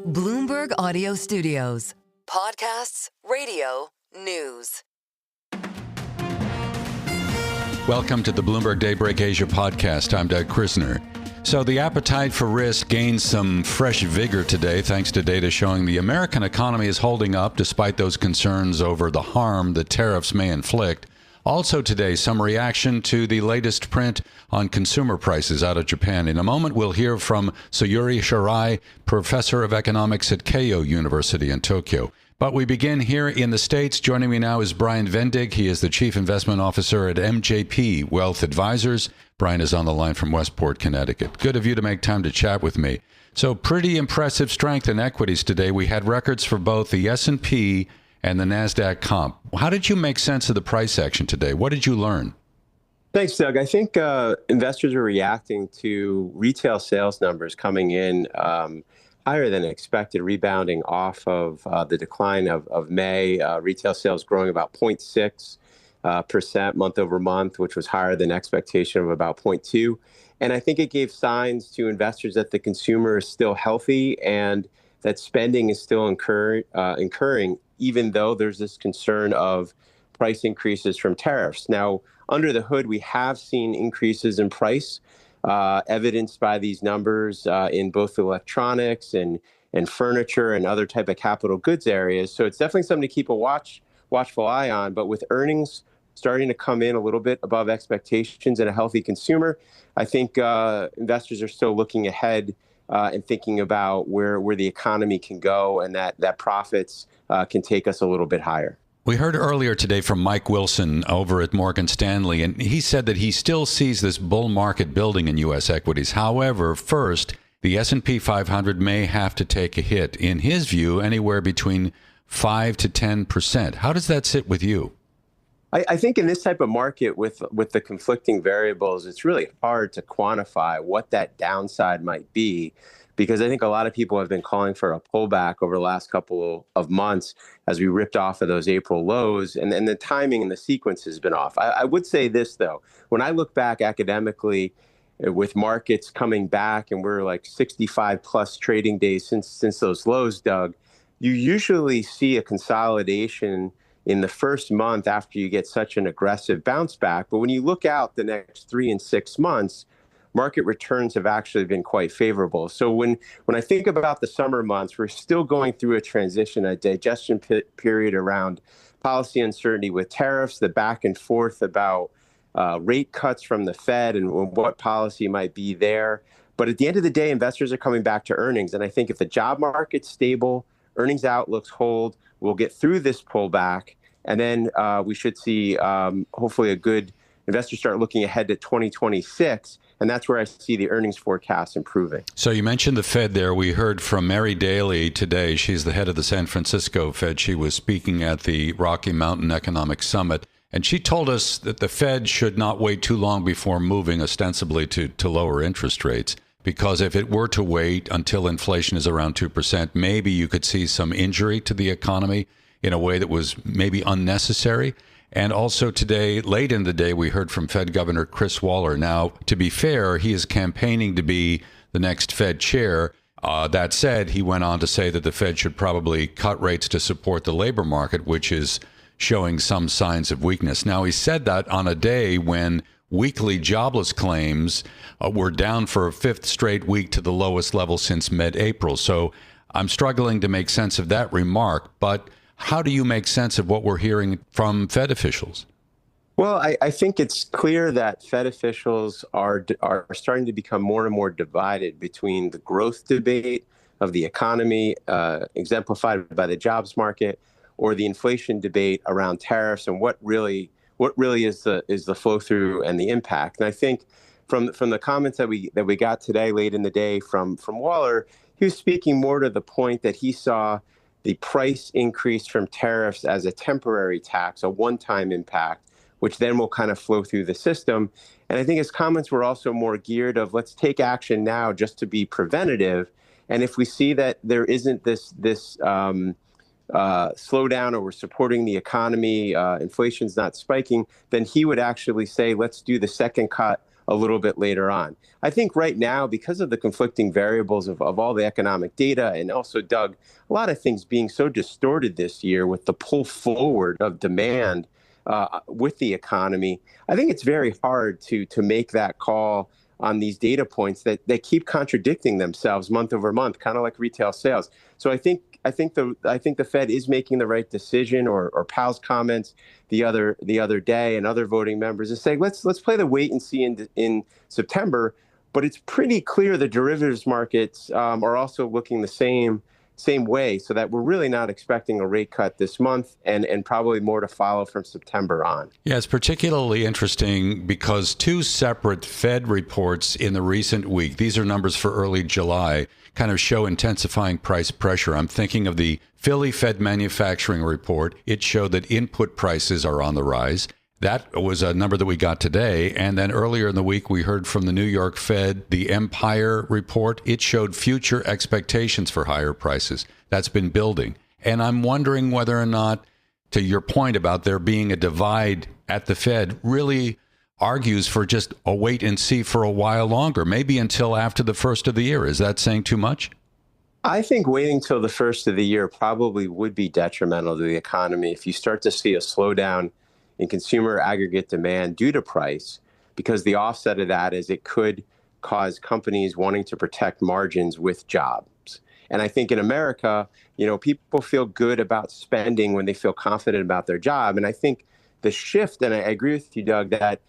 Bloomberg Audio Studios. Podcasts, radio, news. Welcome to the Bloomberg Daybreak Asia podcast. I'm Doug Krisner. So the appetite for risk gained some fresh vigor today thanks to data showing the American economy is holding up despite those concerns over the harm the tariffs may inflict. Also today, some reaction to the latest print on consumer prices out of Japan. In a moment, we'll hear from Sayuri Shirai, professor of economics at Keio University in Tokyo. But we begin here in the States. Joining me now is Brian Vendig. He is the chief investment officer at MJP Wealth Advisors. Brian is on the line from Westport, Connecticut. Good of you to make time to chat with me. So pretty impressive strength in equities today. We had records for both the S&P and the Nasdaq comp. How did you make sense of the price action today? What did you learn? Thanks, Doug. I think investors are reacting to retail sales numbers coming in higher than expected, rebounding off of the decline of May. Retail sales growing about 0.6% month over month, which was higher than expectation of about 0.2. And I think it gave signs to investors that the consumer is still healthy and that spending is still incurring, even though there's this concern of price increases from tariffs. Now, under the hood, we have seen increases in price, evidenced by these numbers in both electronics and furniture and other type of capital goods areas. So it's definitely something to keep a watchful eye on. But with earnings starting to come in a little bit above expectations and a healthy consumer, I think investors are still looking ahead and thinking about where the economy can go and that profits can take us a little bit higher. We heard earlier today from Mike Wilson over at Morgan Stanley, and he said that he still sees this bull market building in U.S. equities. However, first, the S&P 500 may have to take a hit. In his view, anywhere between 5 to 10%. How does that sit with you? I think in this type of market with the conflicting variables, it's really hard to quantify what that downside might be, because I think a lot of people have been calling for a pullback over the last couple of months as we ripped off of those April lows, and the timing and the sequence has been off. I would say this, though. When I look back academically with markets coming back, and we're like 65 plus trading days since those lows, Doug, you usually see a consolidation in the first month after you get such an aggressive bounce back. But when you look out the next 3 and 6 months, market returns have actually been quite favorable. So when I think about the summer months, we're still going through a transition, a digestion period around policy uncertainty with tariffs, the back and forth about rate cuts from the Fed and what policy might be there. But at the end of the day, investors are coming back to earnings. And I think if the job market's stable, earnings outlooks hold, we'll get through this pullback, and then we should see hopefully a good investors start looking ahead to 2026, and that's where I see the earnings forecast improving. So you mentioned the Fed there. We heard from Mary Daly today. She's the head of the San Francisco Fed. She was speaking at the Rocky Mountain Economic Summit, and she told us that the Fed should not wait too long before moving ostensibly to lower interest rates. Because if it were to wait until inflation is around 2%, maybe you could see some injury to the economy in a way that was maybe unnecessary. And also today, late in the day, we heard from Fed Governor Chris Waller. Now, to be fair, he is campaigning to be the next Fed chair. That said, he went on to say that the Fed should probably cut rates to support the labor market, which is showing some signs of weakness. Now, he said that on a day when weekly jobless claims were down for a fifth straight week to the lowest level since mid-April. So I'm struggling to make sense of that remark. But how do you make sense of what we're hearing from Fed officials? Well, I think it's clear that Fed officials are starting to become more and more divided between the growth debate of the economy, exemplified by the jobs market, or the inflation debate around tariffs and what really is the flow through and the impact. And I think from the comments that we got today late in the day from Waller, he was speaking more to the point that he saw the price increase from tariffs as a temporary tax, a one-time impact, which then will kind of flow through the system. And I think his comments were also more geared of let's take action now just to be preventative. And if we see that there isn't this slowdown or we're supporting the economy, inflation's not spiking, then he would actually say, let's do the second cut a little bit later on. I think right now, because of the conflicting variables of all the economic data, and also, Doug, a lot of things being so distorted this year with the pull forward of demand with the economy, I think it's very hard to make that call on these data points that keep contradicting themselves month over month, kind of like retail sales. So I think the Fed is making the right decision, or Powell's comments the other day and other voting members is saying let's play the wait and see in September. But it's pretty clear the derivatives markets are also looking the same way, so that we're really not expecting a rate cut this month, and probably more to follow from September on. Yeah, it's particularly interesting because two separate Fed reports in the recent week, these are numbers for early July, kind of show intensifying price pressure. I'm thinking of the Philly Fed manufacturing report. It showed that input prices are on the rise. That was a number that we got today. And then earlier in the week, we heard from the New York Fed, the Empire report. It showed future expectations for higher prices. That's been building. And I'm wondering whether or not, to your point about there being a divide at the Fed, really argues for just a wait and see for a while longer, maybe until after the first of the year. Is that saying too much? I think waiting till the first of the year probably would be detrimental to the economy if you start to see a slowdown in consumer aggregate demand due to price, because the offset of that is it could cause companies wanting to protect margins with jobs. And I think in America, people feel good about spending when they feel confident about their job. And I think the shift, and I agree with you, Doug, that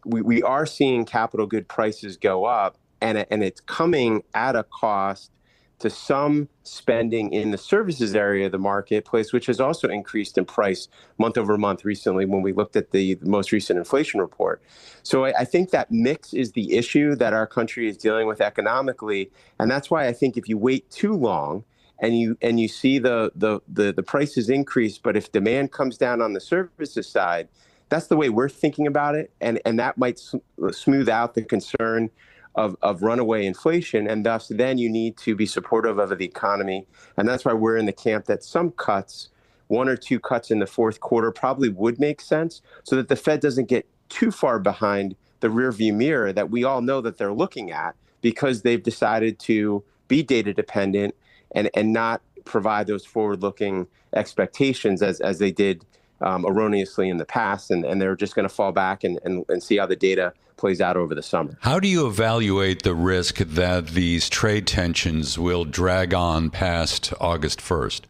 we are seeing capital good prices go up, and it's coming at a cost to some spending in the services area of the marketplace, which has also increased in price month over month recently when we looked at the most recent inflation report. So I think that mix is the issue that our country is dealing with economically. And that's why I think if you wait too long and you see the prices increase, but if demand comes down on the services side, that's the way we're thinking about it. And that might smooth out the concern of runaway inflation, and thus then you need to be supportive of the economy. And that's why we're in the camp that some cuts, one or two cuts in the fourth quarter, probably would make sense, so that the Fed doesn't get too far behind the rearview mirror that we all know that they're looking at, because they've decided to be data dependent and not provide those forward-looking expectations as they did erroneously in the past, and they're just going to fall back and see how the data plays out over the summer. How do you evaluate the risk that these trade tensions will drag on past August 1st?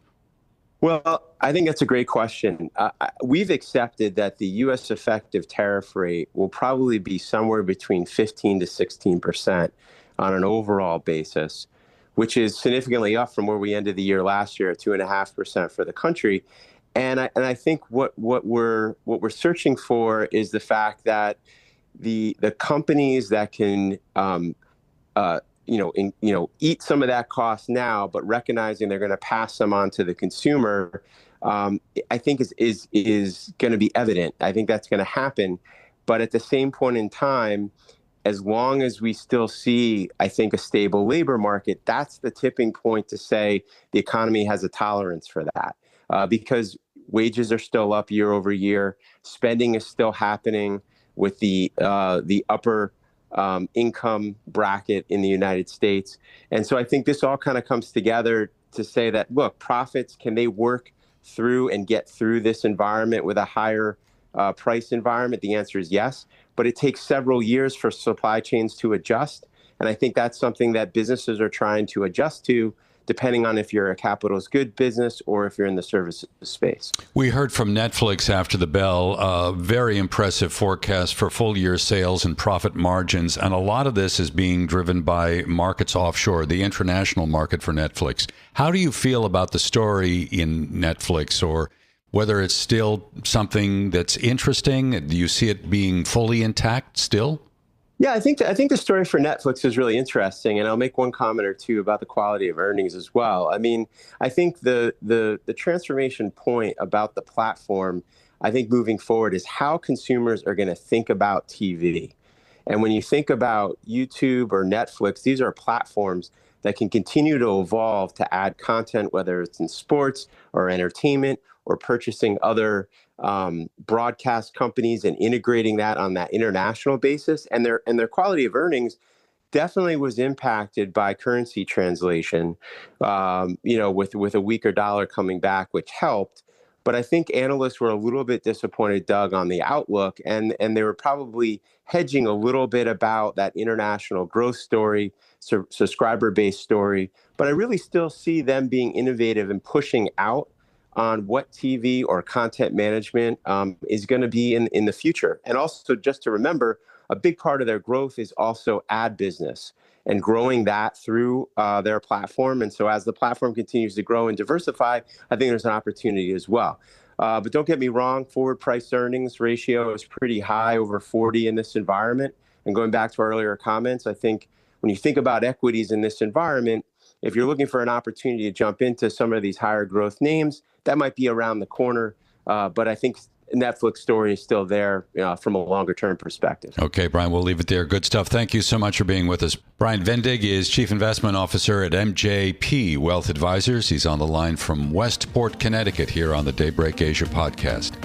Well, I think that's a great question. We've accepted that the U.S. effective tariff rate will probably be somewhere between 15 to 16% on an overall basis, which is significantly up from where we ended the year last year at 2.5% for the country. And I think what we're searching for is the fact that the companies that can eat some of that cost now, but recognizing they're going to pass some on to the consumer, I think is going to be evident. I think that's going to happen. But at the same point in time, as long as we still see, I think, a stable labor market, that's the tipping point to say the economy has a tolerance for that. Because wages are still up year over year, spending is still happening with the upper income bracket in the United States. And so I think this all kind of comes together to say that, look, profits, can they work through and get through this environment with a higher price environment? The answer is yes, but it takes several years for supply chains to adjust. And I think that's something that businesses are trying to adjust to, depending on if you're a capital goods business or if you're in the services space. We heard from Netflix after the bell, a very impressive forecast for full year sales and profit margins. And a lot of this is being driven by markets offshore, the international market for Netflix. How do you feel about the story in Netflix, or whether it's still something that's interesting? Do you see it being fully intact still? Yeah, I think the story for Netflix is really interesting, and I'll make one comment or two about the quality of earnings as well. I mean, I think the transformation point about the platform, I think moving forward, is how consumers are going to think about TV. And when you think about YouTube or Netflix, these are platforms that can continue to evolve to add content, whether it's in sports or entertainment or purchasing other broadcast companies and integrating that on that international basis. And their quality of earnings definitely was impacted by currency translation, with a weaker dollar coming back, which helped. But I think analysts were a little bit disappointed, Doug, on the outlook, and they were probably hedging a little bit about that international growth story, subscriber-based story. But I really still see them being innovative and pushing out on what TV or content management is going to be in the future. And also, just to remember, a big part of their growth is also ad business and growing that through their platform. And so as the platform continues to grow and diversify, I think there's an opportunity as well. But don't get me wrong, forward price earnings ratio is pretty high, over 40 in this environment. And going back to our earlier comments, I think when you think about equities in this environment, if you're looking for an opportunity to jump into some of these higher growth names, that might be around the corner. But I think Netflix story is still there from a longer term perspective. Okay, Brian, we'll leave it there. Good stuff. Thank you so much for being with us. Brian Vendig is Chief Investment Officer at MJP Wealth Advisors. He's on the line from Westport, Connecticut, here on the Daybreak Asia podcast.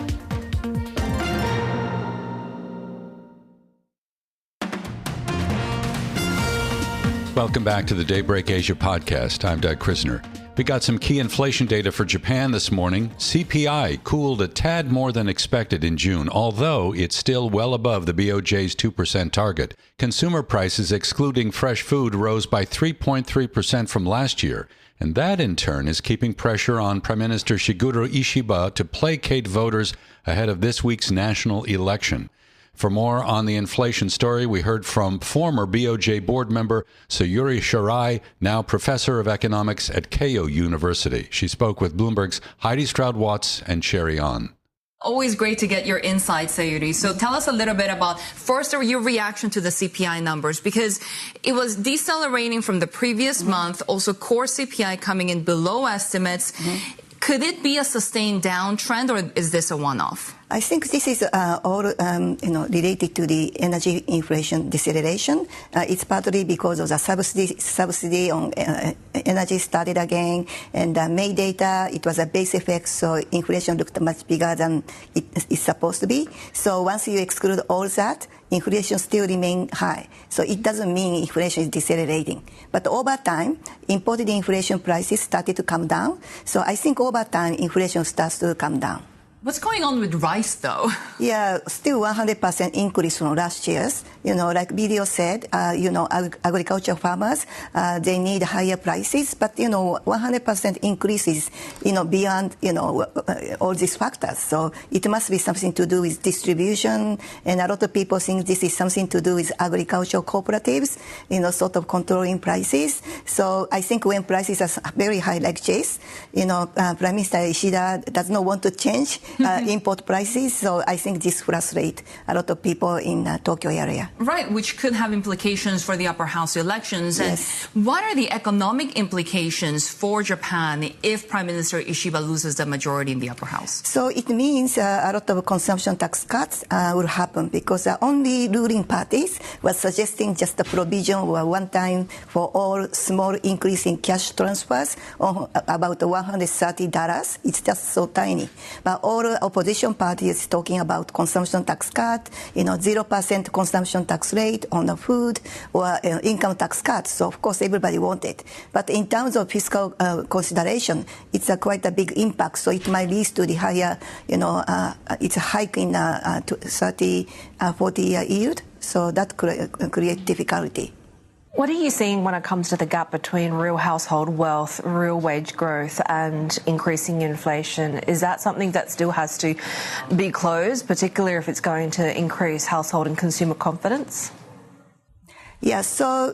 Welcome back to the Daybreak Asia podcast. I'm Doug Krisner. We got some key inflation data for Japan this morning. CPI cooled a tad more than expected in June, although it's still well above the BOJ's 2% target. Consumer prices, excluding fresh food, rose by 3.3% from last year. And that, in turn, is keeping pressure on Prime Minister Shigeru Ishiba to placate voters ahead of this week's national election. For more on the inflation story, we heard from former BOJ board member Sayuri Shirai, now professor of economics at Keio University. She spoke with Bloomberg's Haidi, Stroud-Watts and Shery on. Always great to get your insights, Sayuri. So tell us a little bit about, first, your reaction to the CPI numbers, because it was decelerating from the previous month, also core CPI coming in below estimates. Could it be a sustained downtrend, or is this a one-off? I think this is all related to the energy inflation deceleration. It's partly because of the subsidy on energy started again, and May data, it was a base effect, so inflation looked much bigger than it is supposed to be. So once you exclude all that, inflation still remains high. So it doesn't mean inflation is decelerating. But over time, imported inflation prices started to come down. So I think over time, inflation starts to come down. What's going on with rice, though? Yeah, still 100% increase from last year's. Like video said, agricultural farmers, they need higher prices, but, 100% increases, beyond, all these factors. So it must be something to do with distribution, and a lot of people think this is something to do with agricultural cooperatives, sort of controlling prices. So I think when prices are very high like this, Prime Minister Ishida does not want to change import prices. So I think this frustrates a lot of people in Tokyo area. Right, which could have implications for the upper house elections. Yes. And what are the economic implications for Japan if Prime Minister Ishiba loses the majority in the upper house? So it means a lot of consumption tax cuts will happen, because the only ruling parties was suggesting just a provision or one time for all small increase in cash transfers on about $130. It's just so tiny. But all opposition parties talking about consumption tax cut, 0% consumption tax rate on the food, or income tax cut. So of course everybody wanted. But in terms of fiscal consideration, it's quite a big impact. So it might lead to the higher, it's a hike in 30, 40-year yield. So that creates difficulty. What are you seeing when it comes to the gap between real household wealth, real wage growth, and increasing inflation? Is that something that still has to be closed, particularly if it's going to increase household and consumer confidence? Yeah, so,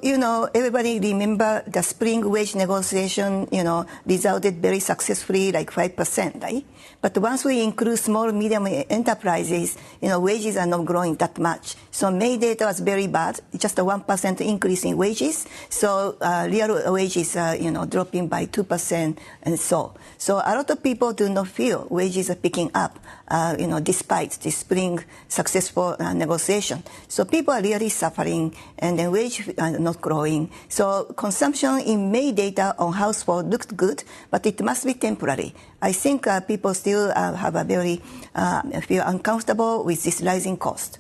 everybody remember the spring wage negotiation, resulted very successfully, like 5%, right? But once we include small, medium enterprises, wages are not growing that much. So May data was very bad, just a 1% increase in wages. So real wages are, dropping by 2% and so. So a lot of people do not feel wages are picking up, despite the spring successful negotiation. So people are really suffering, and then wage not growing. So consumption in May data on household looked good, but it must be temporary. I think people still have a very feel uncomfortable with this rising cost.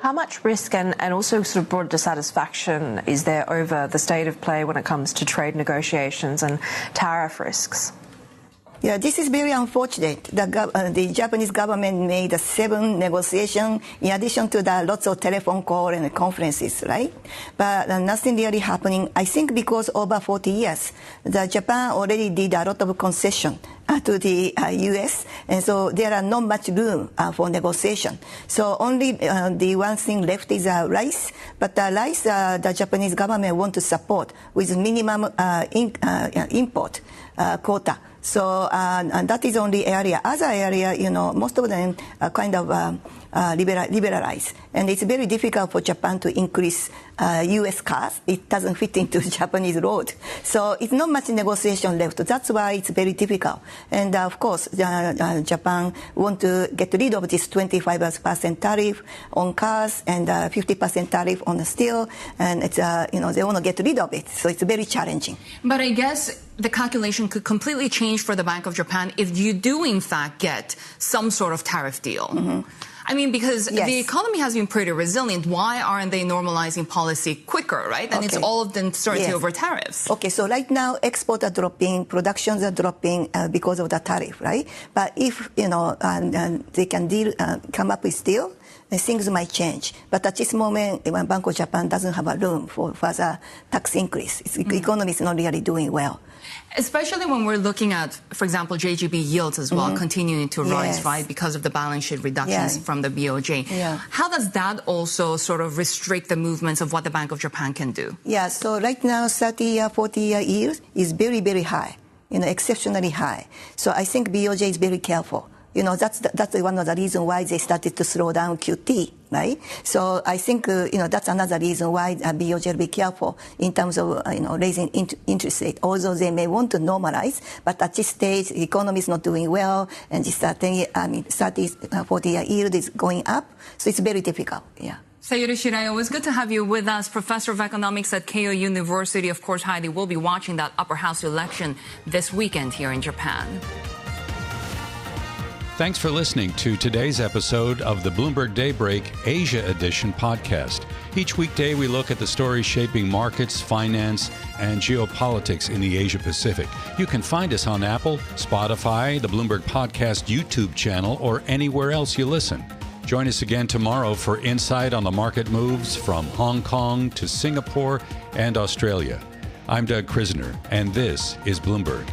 How much risk and also sort of broad dissatisfaction is there over the state of play when it comes to trade negotiations and tariff risks? Yeah, this is very unfortunate. The Japanese government made 7 negotiations in addition to the lots of telephone calls and conferences, right? But nothing really happening. I think because over 40 years, Japan already did a lot of concession to the U.S., and so there are not much room for negotiation. So only the one thing left is rice, but rice the Japanese government want to support with minimum import quota. So and that is only area. Other area, most of them are kind of liberalized. And it's very difficult for Japan to increase U.S. cars. It doesn't fit into Japanese road. So it's not much negotiation left. That's why it's very difficult. And of course, Japan want to get rid of this 25% tariff on cars and 50% tariff on the steel. And it's, they want to get rid of it. So it's very challenging. But I guess the calculation could completely change for the Bank of Japan if you do, in fact, get some sort of tariff deal. Mm-hmm. I mean, because the economy has been pretty resilient. Why aren't they normalizing policy quicker, right? And it's all of the uncertainty over tariffs. Okay, so right now, exports are dropping, productions are dropping because of the tariff, right? But if, they can come up with deal, things might change. But at this moment, Bank of Japan doesn't have a room for further tax increase. The economy is not really doing well. Especially when we're looking at, for example, JGB yields as well, continuing to rise, right, because of the balance sheet reductions from the BOJ. Yeah. How does that also sort of restrict the movements of what the Bank of Japan can do? Yeah, so right now, 30-year, 40-year yield is very, very high, exceptionally high. So I think BOJ is very careful. That's one of the reasons why they started to slow down QT, right? So I think, that's another reason why BOJ will be careful in terms of, raising interest rate. Although they may want to normalize, but at this stage, the economy is not doing well, and this 30, 40-year yield is going up. So it's very difficult, yeah. Sayuri Shirai, always good to have you with us. Professor of Economics at Keio University. Of course, Haidi will be watching that upper house election this weekend here in Japan. Thanks for listening to today's episode of the Bloomberg Daybreak Asia Edition podcast. Each weekday, we look at the stories shaping markets, finance, and geopolitics in the Asia Pacific. You can find us on Apple, Spotify, the Bloomberg Podcast YouTube channel, or anywhere else you listen. Join us again tomorrow for insight on the market moves from Hong Kong to Singapore and Australia. I'm Doug Krisner, and this is Bloomberg.